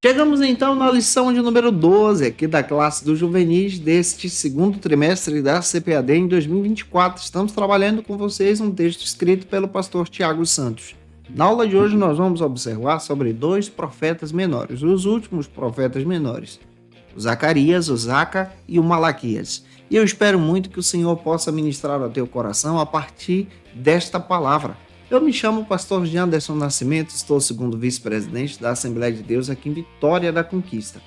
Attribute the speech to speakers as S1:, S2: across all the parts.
S1: Chegamos então na lição de número 12 aqui da classe dos juvenis deste segundo trimestre da CPAD em 2024. Estamos trabalhando com vocês um texto escrito pelo pastor Tiago Santos. Na aula de hoje nós vamos observar sobre dois profetas menores, os últimos profetas menores, o Zacarias, o Zaca e o Malaquias. E eu espero muito que o Senhor possa ministrar ao teu coração a partir desta palavra. Eu me chamo pastor Janderson Nascimento, estou segundo vice-presidente da Assembleia de Deus aqui em Vitória da Conquista,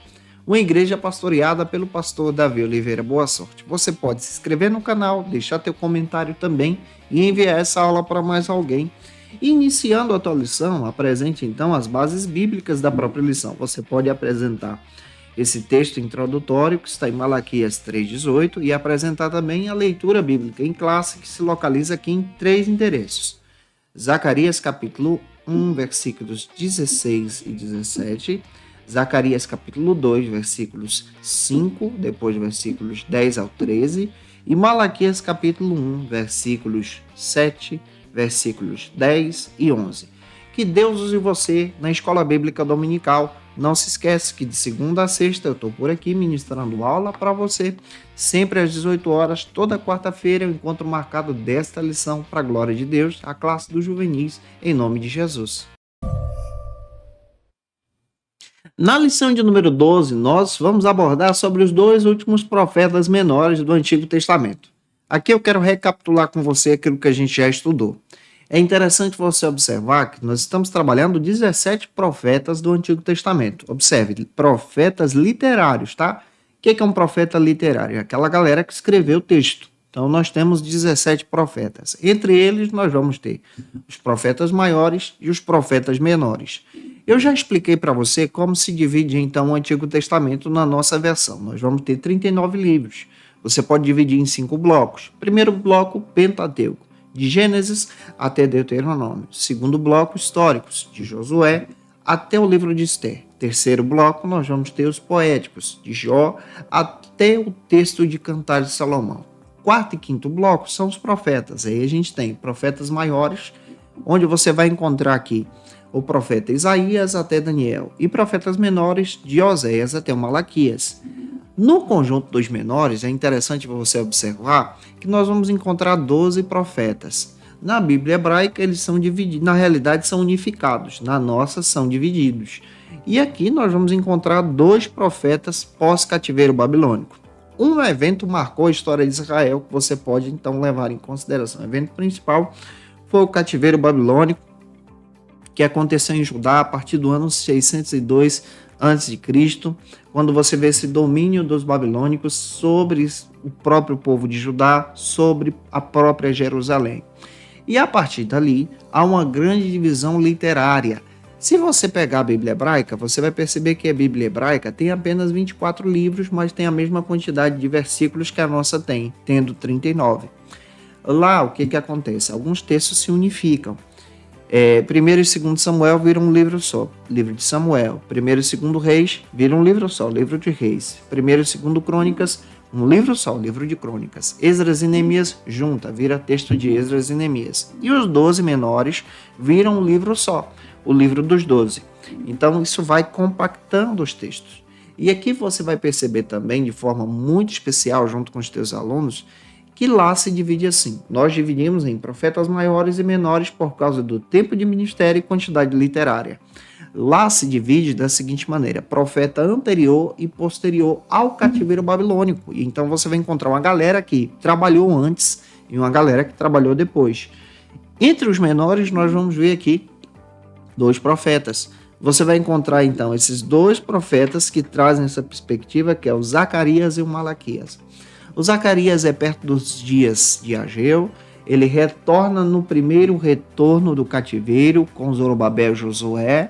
S1: uma igreja pastoreada pelo pastor Davi Oliveira. Boa sorte. Você pode se inscrever no canal, deixar teu comentário também e enviar essa aula para mais alguém. Iniciando a tua lição, apresente então as bases bíblicas da própria lição. Você pode apresentar esse texto introdutório que está em Malaquias 3,18 e apresentar também a leitura bíblica em classe que se localiza aqui em 3 endereços. Zacarias capítulo 1, versículos 16 e 17, Zacarias capítulo 2, versículos 5, depois versículos 10 ao 13, e Malaquias capítulo 1, versículos 7, versículos 10 e 11. Que Deus use você na Escola Bíblica Dominical. Não se esquece que de segunda a sexta eu estou por aqui ministrando aula para você, sempre às 18 horas, toda quarta-feira, o encontro marcado desta lição para a glória de Deus, a classe dos juvenis, em nome de Jesus. Na lição de número 12, nós vamos abordar sobre os dois últimos profetas menores do Antigo Testamento. Aqui eu quero recapitular com você aquilo que a gente já estudou. É interessante você observar que nós estamos trabalhando 17 profetas do Antigo Testamento. Observe, profetas literários, tá? O que é um profeta literário? É aquela galera que escreveu o texto. Então, nós temos 17 profetas. Entre eles, nós vamos ter os profetas maiores e os profetas menores. Eu já expliquei para você como se divide, então, o Antigo Testamento na nossa versão. Nós vamos ter 39 livros. Você pode dividir em 5 blocos. Primeiro bloco, Pentateuco, de Gênesis até Deuteronômio. Segundo bloco, históricos, de Josué até o livro de Esther. Terceiro bloco, nós vamos ter os poéticos, de Jó até o texto de Cantares de Salomão. Quarto e quinto bloco são os profetas. Aí a gente tem profetas maiores, onde você vai encontrar aqui o profeta Isaías até Daniel, e profetas menores, de Oséias até o Malaquias. No conjunto dos menores, é interessante você observar que nós vamos encontrar 12 profetas. Na Bíblia hebraica, eles são divididos, na realidade são unificados, na nossa são divididos. E aqui nós vamos encontrar 2 profetas pós-cativeiro babilônico. Um evento marcou a história de Israel que você pode então levar em consideração. O evento principal foi o cativeiro babilônico, que aconteceu em Judá a partir do ano 602 a.C., quando você vê esse domínio dos babilônicos sobre o próprio povo de Judá, sobre a própria Jerusalém. E a partir dali, há uma grande divisão literária. Se você pegar a Bíblia hebraica, você vai perceber que a Bíblia hebraica tem apenas 24 livros, mas tem a mesma quantidade de versículos que a nossa tem, tendo 39. Lá, o que acontece? Alguns textos se unificam. 1º e 2º Samuel viram um livro só, livro de Samuel. 1º e 2º Reis viram um livro só, livro de Reis. 1º e 2º Crônicas, um livro só, livro de Crônicas. Esdras e Neemias junta, vira texto de Esdras e Neemias. E os 12 menores viram um livro só, o livro dos 12. Então isso vai compactando os textos. E aqui você vai perceber também, de forma muito especial, junto com os teus alunos, que lá se divide assim. Nós dividimos em profetas maiores e menores por causa do tempo de ministério e quantidade literária. Lá se divide da seguinte maneira: profeta anterior e posterior ao cativeiro babilônico. E então você vai encontrar uma galera que trabalhou antes e uma galera que trabalhou depois. Entre os menores, nós vamos ver aqui 2 profetas. Você vai encontrar então esses 2 profetas que trazem essa perspectiva, que é o Zacarias e o Malaquias. O Zacarias é perto dos dias de Ageu, ele retorna no primeiro retorno do cativeiro com Zorobabel e Josué,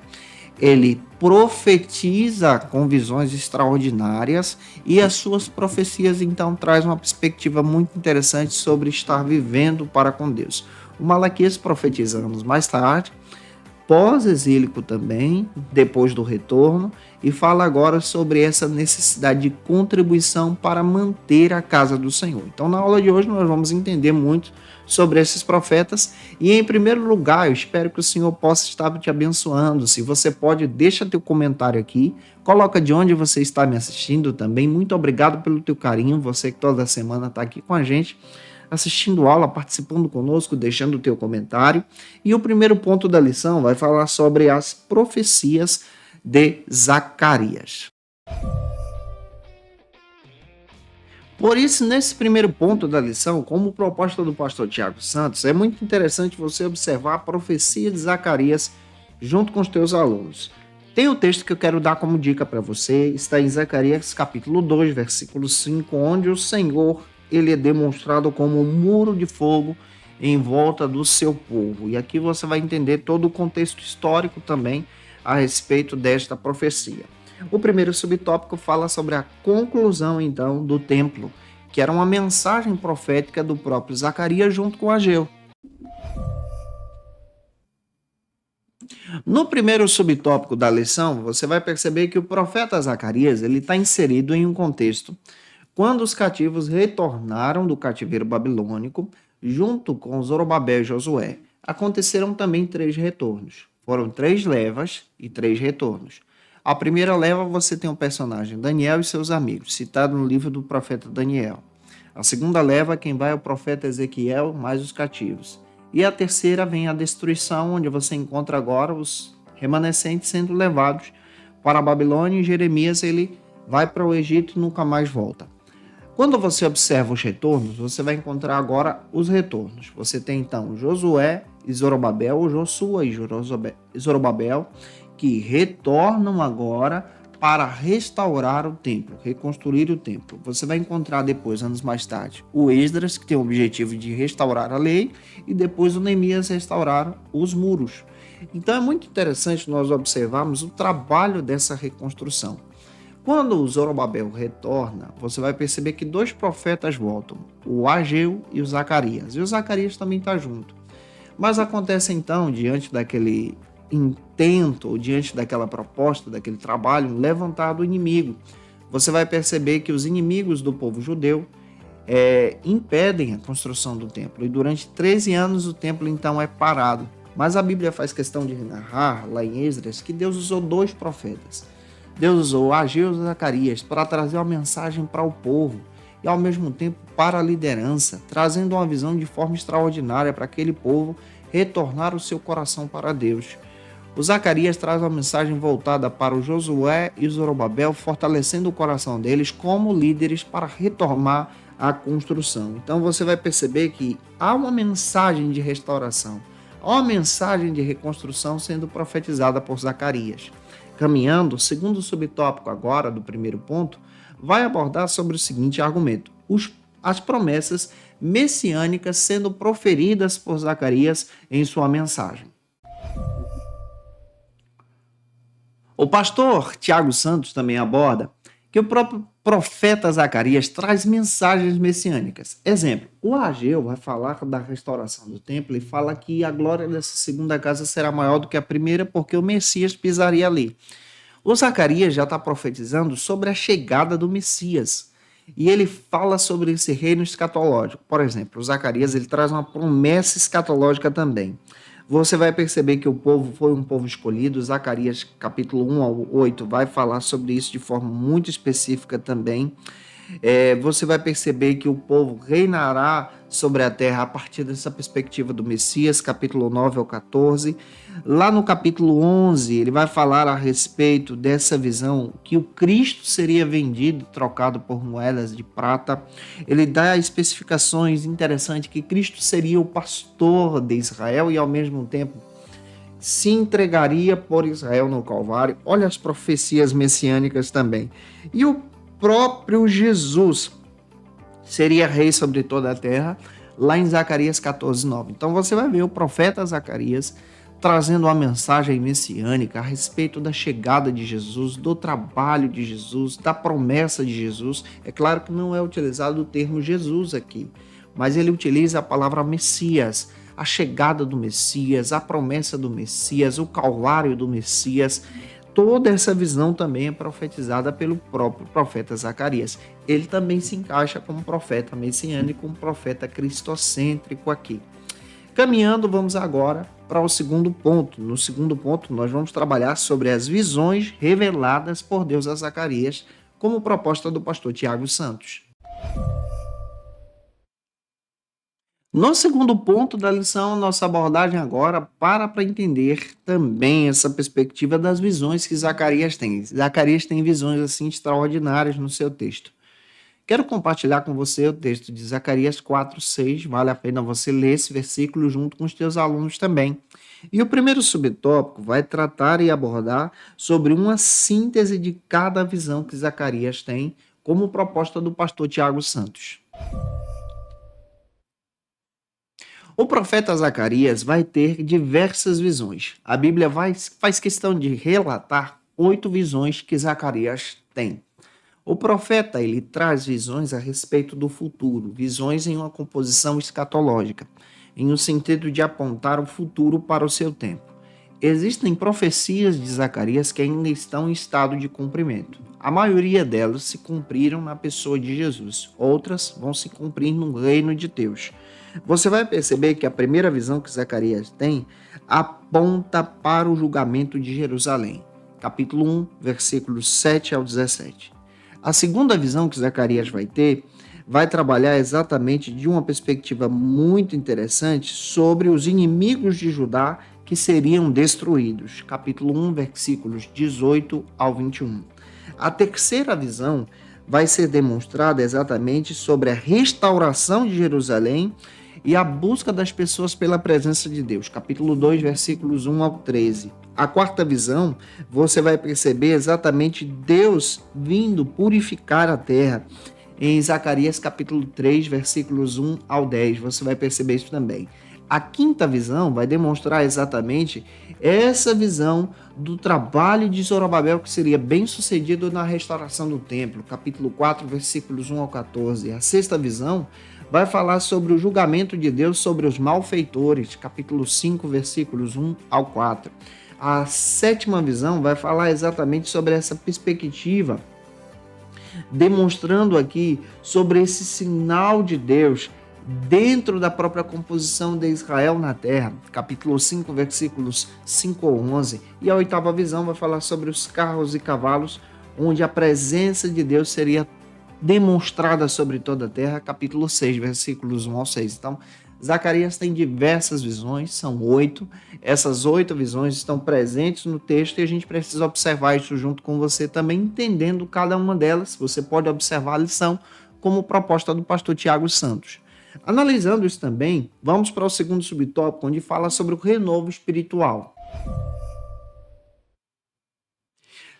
S1: ele profetiza com visões extraordinárias e as suas profecias então trazem uma perspectiva muito interessante sobre estar vivendo para com Deus. O Malaquias profetiza anos mais tarde, pós-exílico também, depois do retorno, e fala agora sobre essa necessidade de contribuição para manter a casa do Senhor. Então, na aula de hoje, nós vamos entender muito sobre esses profetas e, em primeiro lugar, eu espero que o Senhor possa estar te abençoando. Se você pode, deixa teu comentário aqui, coloca de onde você está me assistindo também. Muito obrigado pelo teu carinho, você que toda semana está aqui com a gente, assistindo aula, participando conosco, deixando o teu comentário. E o primeiro ponto da lição vai falar sobre as profecias de Zacarias. Por isso, nesse primeiro ponto da lição, como proposta do pastor Tiago Santos, é muito interessante você observar a profecia de Zacarias junto com os teus alunos. Tem o texto que eu quero dar como dica para você, está em Zacarias capítulo 2, versículo 5, onde o Senhor ele é demonstrado como um muro de fogo em volta do seu povo. E aqui você vai entender todo o contexto histórico também a respeito desta profecia. O primeiro subtópico fala sobre a conclusão, então, do templo, que era uma mensagem profética do próprio Zacarias junto com Ageu. No primeiro subtópico da lição, você vai perceber que o profeta Zacarias ele está inserido em um contexto quando os cativos retornaram do cativeiro babilônico, junto com Zorobabel e Josué. Aconteceram também 3 retornos. Foram 3 levas e 3 retornos. A primeira leva você tem o personagem Daniel e seus amigos, citado no livro do profeta Daniel. A segunda leva, quem vai é o profeta Ezequiel, mais os cativos. E a terceira vem a destruição, onde você encontra agora os remanescentes sendo levados para a Babilônia e Jeremias ele vai para o Egito e nunca mais volta. Quando você observa os retornos, você vai encontrar agora os retornos. Você tem então Josué e Zorobabel, ou Josua e Zorobabel, que retornam agora para restaurar o templo, reconstruir o templo. Você vai encontrar depois, anos mais tarde, o Esdras, que tem o objetivo de restaurar a lei, e depois o Neemias restaurar os muros. Então é muito interessante nós observarmos o trabalho dessa reconstrução. Quando o Zorobabel retorna, você vai perceber que 2 profetas voltam, o Ageu e o Zacarias. E o Zacarias também está junto. Mas acontece então, diante daquele intento, diante daquela proposta, daquele trabalho, levantar do inimigo. Você vai perceber que os inimigos do povo judeu impedem a construção do templo. E durante 13 anos o templo então é parado. Mas a Bíblia faz questão de narrar, lá em Esdras, que Deus usou 2 profetas. Deus usou Ageu e Zacarias para trazer uma mensagem para o povo e ao mesmo tempo para a liderança, trazendo uma visão de forma extraordinária para aquele povo retornar o seu coração para Deus. O Zacarias traz uma mensagem voltada para o Josué e o Zorobabel, fortalecendo o coração deles como líderes para retomar a construção. Então você vai perceber que há uma mensagem de restauração, há uma mensagem de reconstrução sendo profetizada por Zacarias. Caminhando, segundo o subtópico agora do primeiro ponto, vai abordar sobre o seguinte argumento: as promessas messiânicas sendo proferidas por Zacarias em sua mensagem. O pastor Tiago Santos também aborda que o próprio profeta Zacarias traz mensagens messiânicas. Exemplo, o Ageu vai falar da restauração do templo e fala que a glória dessa segunda casa será maior do que a primeira porque o Messias pisaria ali. O Zacarias já está profetizando sobre a chegada do Messias e ele fala sobre esse reino escatológico. Por exemplo, o Zacarias ele traz uma promessa escatológica também. Você vai perceber que o povo foi um povo escolhido. Zacarias capítulo 1 ao 8 vai falar sobre isso de forma muito específica também. Você vai perceber que o povo reinará sobre a terra a partir dessa perspectiva do Messias, capítulo 9 ao 14. Lá no capítulo 11, ele vai falar a respeito dessa visão que o Cristo seria vendido, trocado por moedas de prata. Ele dá especificações interessantes que Cristo seria o pastor de Israel e ao mesmo tempo se entregaria por Israel no Calvário. Olha as profecias messiânicas também. E o próprio Jesus seria rei sobre toda a terra, lá em Zacarias 14:9. Então você vai ver o profeta Zacarias trazendo uma mensagem messiânica a respeito da chegada de Jesus, do trabalho de Jesus, da promessa de Jesus. É claro que não é utilizado o termo Jesus aqui, mas ele utiliza a palavra Messias, a chegada do Messias, a promessa do Messias, o calvário do Messias. Toda essa visão também é profetizada pelo próprio profeta Zacarias. Ele também se encaixa como profeta messiânico, como profeta cristocêntrico aqui. Caminhando, vamos agora para o segundo ponto. No segundo ponto, nós vamos trabalhar sobre as visões reveladas por Deus a Zacarias, como proposta do pastor Tiago Santos. No segundo ponto da lição, nossa abordagem agora para entender também essa perspectiva das visões que Zacarias tem. Zacarias tem visões assim extraordinárias no seu texto. Quero compartilhar com você o texto de Zacarias 4:6. Vale a pena você ler esse versículo junto com os teus alunos também. E o primeiro subtópico vai tratar e abordar sobre uma síntese de cada visão que Zacarias tem, como proposta do pastor Tiago Santos. O profeta Zacarias vai ter diversas visões. A Bíblia faz questão de relatar 8 visões que Zacarias tem. O profeta ele traz visões a respeito do futuro, visões em uma composição escatológica, em um sentido de apontar o futuro para o seu tempo. Existem profecias de Zacarias que ainda estão em estado de cumprimento. A maioria delas se cumpriram na pessoa de Jesus, outras vão se cumprir no reino de Deus. Você vai perceber que a primeira visão que Zacarias tem aponta para o julgamento de Jerusalém. Capítulo 1, versículos 7 ao 17. A segunda visão que Zacarias vai ter vai trabalhar exatamente de uma perspectiva muito interessante sobre os inimigos de Judá que seriam destruídos. Capítulo 1, versículos 18 ao 21. A terceira visão vai ser demonstrada exatamente sobre a restauração de Jerusalém e a busca das pessoas pela presença de Deus. Capítulo 2, versículos 1 ao 13. A quarta visão, você vai perceber exatamente Deus vindo purificar a terra. Em Zacarias capítulo 3, versículos 1 ao 10, você vai perceber isso também. A quinta visão vai demonstrar exatamente essa visão do trabalho de Zorobabel que seria bem sucedido na restauração do templo. Capítulo 4, versículos 1 ao 14. A sexta visão vai falar sobre o julgamento de Deus sobre os malfeitores. Capítulo 5, versículos 1 ao 4. A sétima visão vai falar exatamente sobre essa perspectiva, demonstrando aqui sobre esse sinal de Deus dentro da própria composição de Israel na terra. Capítulo 5, versículos 5 ao 11. E a oitava visão vai falar sobre os carros e cavalos, onde a presença de Deus seria demonstrada sobre toda a terra. Capítulo 6, versículos 1 ao 6. Então, Zacarias tem diversas visões, são 8. Essas 8 visões estão presentes no texto e a gente precisa observar isso junto com você também, entendendo cada uma delas. Você pode observar a lição como proposta do pastor Tiago Santos. Analisando isso também, vamos para o segundo subtópico, onde fala sobre o renovo espiritual.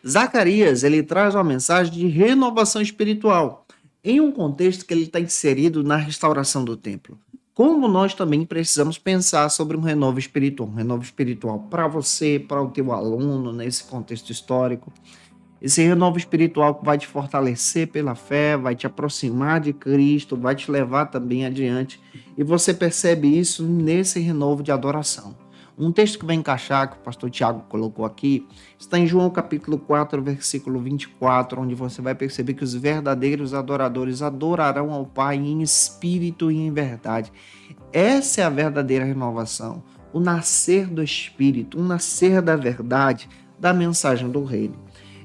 S1: Zacarias, ele traz uma mensagem de renovação espiritual, em um contexto que ele está inserido na restauração do templo. Como nós também precisamos pensar sobre um renovo espiritual para você, para o teu aluno, nesse contexto histórico. Esse renovo espiritual que vai te fortalecer pela fé, vai te aproximar de Cristo, vai te levar também adiante. E você percebe isso nesse renovo de adoração. Um texto que vai encaixar, que o pastor Tiago colocou aqui, está em João capítulo 4, versículo 24, onde você vai perceber que os verdadeiros adoradores adorarão ao Pai em espírito e em verdade. Essa é a verdadeira renovação, o nascer do Espírito, o nascer da verdade, da mensagem do reino.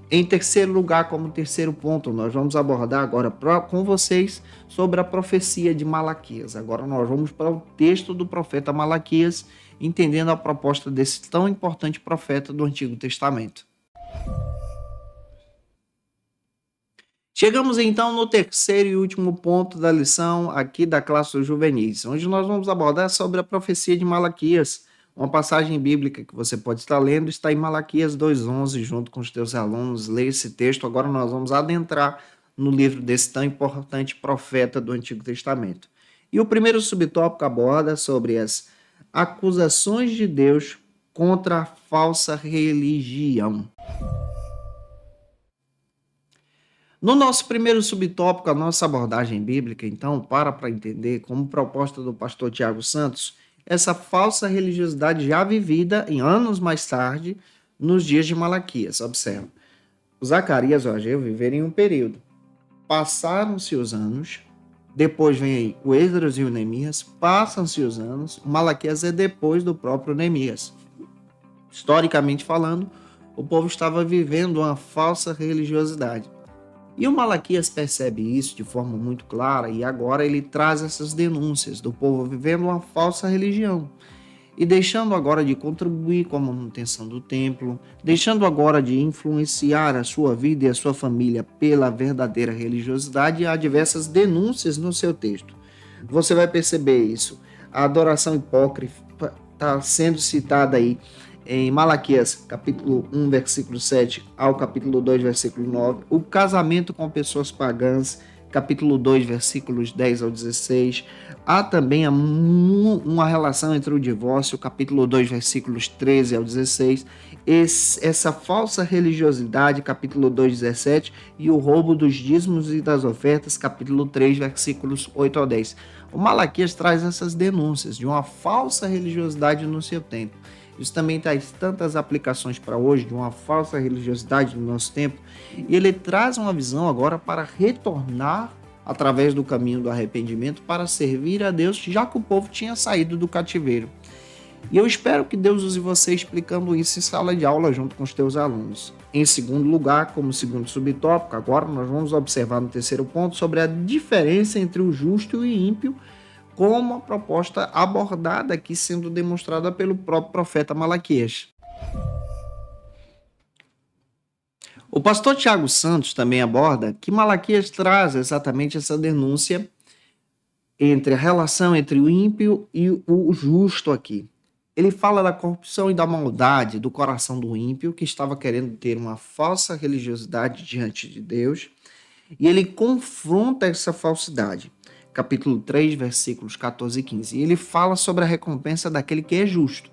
S1: Em terceiro lugar, como terceiro ponto, nós vamos abordar agora com vocês sobre a profecia de Malaquias. Agora nós vamos para o texto do profeta Malaquias, entendendo a proposta desse tão importante profeta do Antigo Testamento. Chegamos então no terceiro e último ponto da lição aqui da classe dos juvenis, onde nós vamos abordar sobre a profecia de Malaquias. Uma passagem bíblica que você pode estar lendo está em Malaquias 2:11, junto com os teus alunos. Leia esse texto. Agora nós vamos adentrar no livro desse tão importante profeta do Antigo Testamento. E o primeiro subtópico aborda sobre as acusações de Deus contra a falsa religião. No nosso primeiro subtópico, a nossa abordagem bíblica, então, para entender, como proposta do pastor Tiago Santos, essa falsa religiosidade já vivida em anos mais tarde, nos dias de Malaquias. Observa. Zacarias e Ageu viveram em um período. Passaram-se os anos, depois vem aí o Esdras e o Neemias, passam-se os anos, o Malaquias é depois do próprio Neemias. Historicamente falando, o povo estava vivendo uma falsa religiosidade. E o Malaquias percebe isso de forma muito clara e agora ele traz essas denúncias do povo vivendo uma falsa religião e deixando agora de contribuir com a manutenção do templo, deixando agora de influenciar a sua vida e a sua família pela verdadeira religiosidade, há diversas denúncias no seu texto. Você vai perceber isso. A adoração hipócrita está sendo citada aí em Malaquias, capítulo 1, versículo 7 ao capítulo 2, versículo 9. O casamento com pessoas pagãs, capítulo 2, versículos 10 ao 16. Há também uma relação entre o divórcio, capítulo 2, versículos 13 ao 16. Essa falsa religiosidade, capítulo 2, 17. E o roubo dos dízimos e das ofertas, capítulo 3, versículos 8 ao 10. O Malaquias traz essas denúncias de uma falsa religiosidade no seu tempo. Isso também traz tantas aplicações para hoje, de uma falsa religiosidade no nosso tempo. E ele traz uma visão agora para retornar através do caminho do arrependimento para servir a Deus, já que o povo tinha saído do cativeiro. E eu espero que Deus use você explicando isso em sala de aula junto com os teus alunos. Em segundo lugar, como segundo subtópico, agora nós vamos observar no terceiro ponto sobre a diferença entre o justo e o ímpio, como a proposta abordada aqui sendo demonstrada pelo próprio profeta Malaquias. O pastor Tiago Santos também aborda que Malaquias traz exatamente essa denúncia entre a relação entre o ímpio e o justo aqui. Ele fala da corrupção e da maldade do coração do ímpio, que estava querendo ter uma falsa religiosidade diante de Deus, e ele confronta essa falsidade. Capítulo 3, versículos 14 e 15. E ele fala sobre a recompensa daquele que é justo.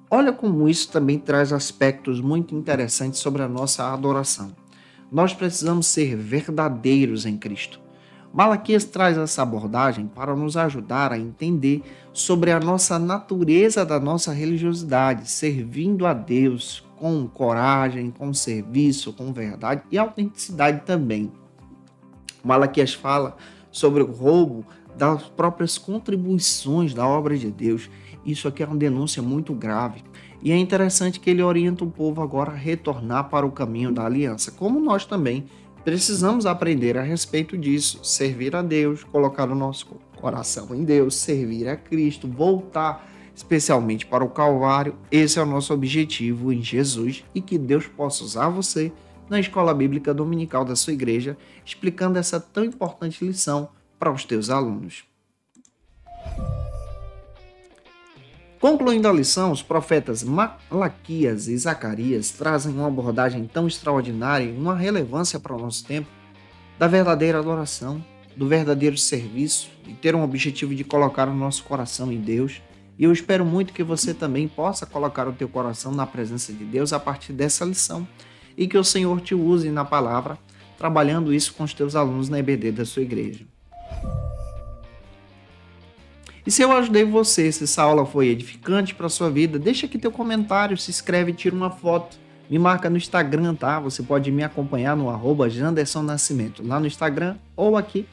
S1: Olha como isso também traz aspectos muito interessantes sobre a nossa adoração. Nós precisamos ser verdadeiros em Cristo. Malaquias traz essa abordagem para nos ajudar a entender sobre a nossa natureza da nossa religiosidade, servindo a Deus com coragem, com serviço, com verdade e autenticidade também. Malaquias fala sobre o roubo das próprias contribuições da obra de Deus. Isso aqui é uma denúncia muito grave. E é interessante que ele orienta o povo agora a retornar para o caminho da aliança, como nós também precisamos aprender a respeito disso, servir a Deus, colocar o nosso coração em Deus, servir a Cristo, voltar especialmente para o Calvário. Esse é o nosso objetivo em Jesus e que Deus possa usar você na escola bíblica dominical da sua igreja, explicando essa tão importante lição para os teus alunos. Concluindo a lição, os profetas Malaquias e Zacarias trazem uma abordagem tão extraordinária e uma relevância para o nosso tempo da verdadeira adoração, do verdadeiro serviço e ter um objetivo de colocar o nosso coração em Deus. E eu espero muito que você também possa colocar o teu coração na presença de Deus a partir dessa lição e que o Senhor te use na palavra, trabalhando isso com os teus alunos na EBD da sua igreja. E se eu ajudei você, se essa aula foi edificante para a sua vida, deixa aqui teu comentário, se inscreve, tira uma foto, me marca no Instagram, tá? Você pode me acompanhar no @JandersonNascimento, lá no Instagram ou aqui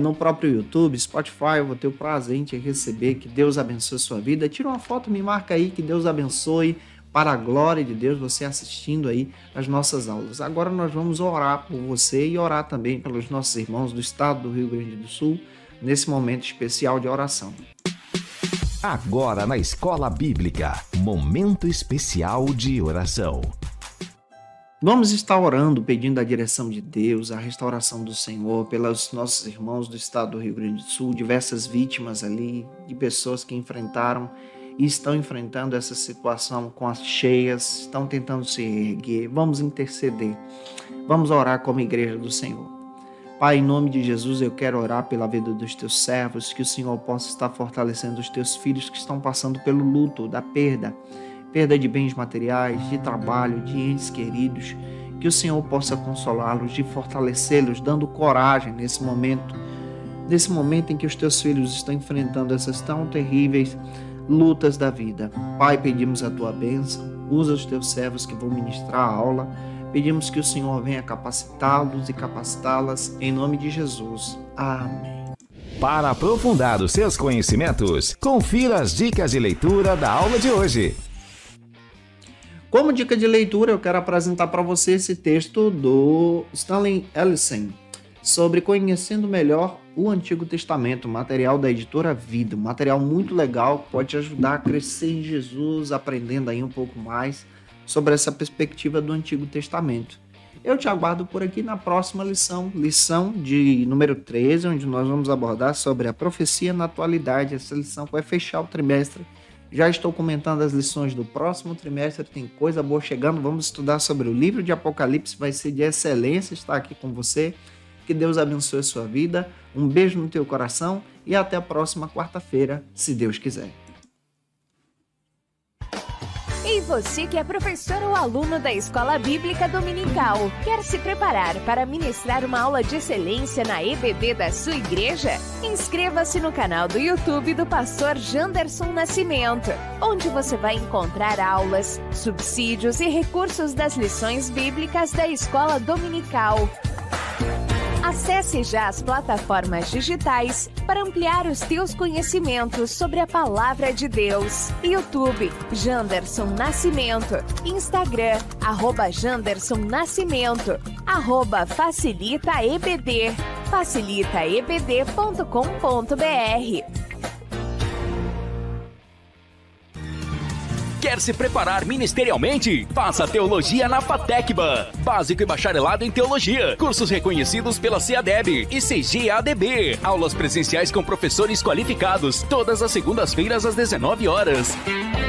S1: no próprio YouTube, Spotify. Eu vou ter o prazer em te receber, que Deus abençoe a sua vida. Tira uma foto, me marca aí, que Deus abençoe. Para a glória de Deus, você assistindo aí as nossas aulas. Agora nós vamos orar por você e orar também pelos nossos irmãos do estado do Rio Grande do Sul, nesse momento especial de oração.
S2: Agora na Escola Bíblica, momento especial de oração.
S1: Vamos estar orando, pedindo a direção de Deus, a restauração do Senhor, pelos nossos irmãos do estado do Rio Grande do Sul, diversas vítimas ali, de pessoas que enfrentaram e estão enfrentando essa situação com as cheias, estão tentando se erguer. Vamos interceder, vamos orar como igreja do Senhor. Pai, em nome de Jesus, eu quero orar pela vida dos teus servos, que o Senhor possa estar fortalecendo os teus filhos que estão passando pelo luto, da perda de bens materiais, de trabalho, de entes queridos, que o Senhor possa consolá-los, de fortalecê-los, dando coragem nesse momento nesse momento em que os teus filhos estão enfrentando essas tão terríveis lutas da vida. Pai, pedimos a tua bênção, usa os teus servos que vão ministrar a aula, pedimos que o Senhor venha capacitá-los e capacitá-las, em nome de Jesus. Amém.
S2: Para aprofundar os seus conhecimentos, confira as dicas de leitura da aula de hoje.
S1: Como dica de leitura, eu quero apresentar para você esse texto do Stanley Ellison, sobre conhecendo melhor o Antigo Testamento, material da editora Vida, um material muito legal que pode te ajudar a crescer em Jesus, aprendendo aí um pouco mais sobre essa perspectiva do Antigo Testamento. Eu te aguardo por aqui na próxima lição de número 13, onde nós vamos abordar sobre a profecia na atualidade. Essa lição vai fechar o trimestre. Já estou comentando as lições do próximo trimestre, tem coisa boa chegando. Vamos estudar sobre o livro de Apocalipse, vai ser de excelência estar aqui com você. Que Deus abençoe a sua vida, um beijo no teu coração e até a próxima quarta-feira, se Deus quiser.
S3: E você que é professor ou aluno da Escola Bíblica Dominical, quer se preparar para ministrar uma aula de excelência na EBD da sua igreja? Inscreva-se no canal do YouTube do pastor Janderson Nascimento, onde você vai encontrar aulas, subsídios e recursos das lições bíblicas da Escola Dominical. Acesse já as plataformas digitais para ampliar os teus conhecimentos sobre a Palavra de Deus. YouTube, Janderson Nascimento. Instagram, @Janderson Nascimento. @FacilitaEBD. facilitaebd.com.br.
S4: Quer se preparar ministerialmente? Faça Teologia na FATECBA. Básico e bacharelado em Teologia. Cursos reconhecidos pela CEADEB e CGADB. Aulas presenciais com professores qualificados. Todas as segundas-feiras às 19 horas.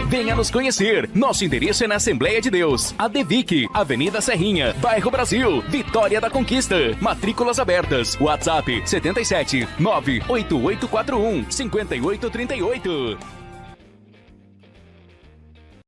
S4: Venha nos conhecer. Nosso endereço é na Assembleia de Deus. ADVIC, Avenida Serrinha, Bairro Brasil, Vitória da Conquista. Matrículas abertas. WhatsApp 77 98841 5838.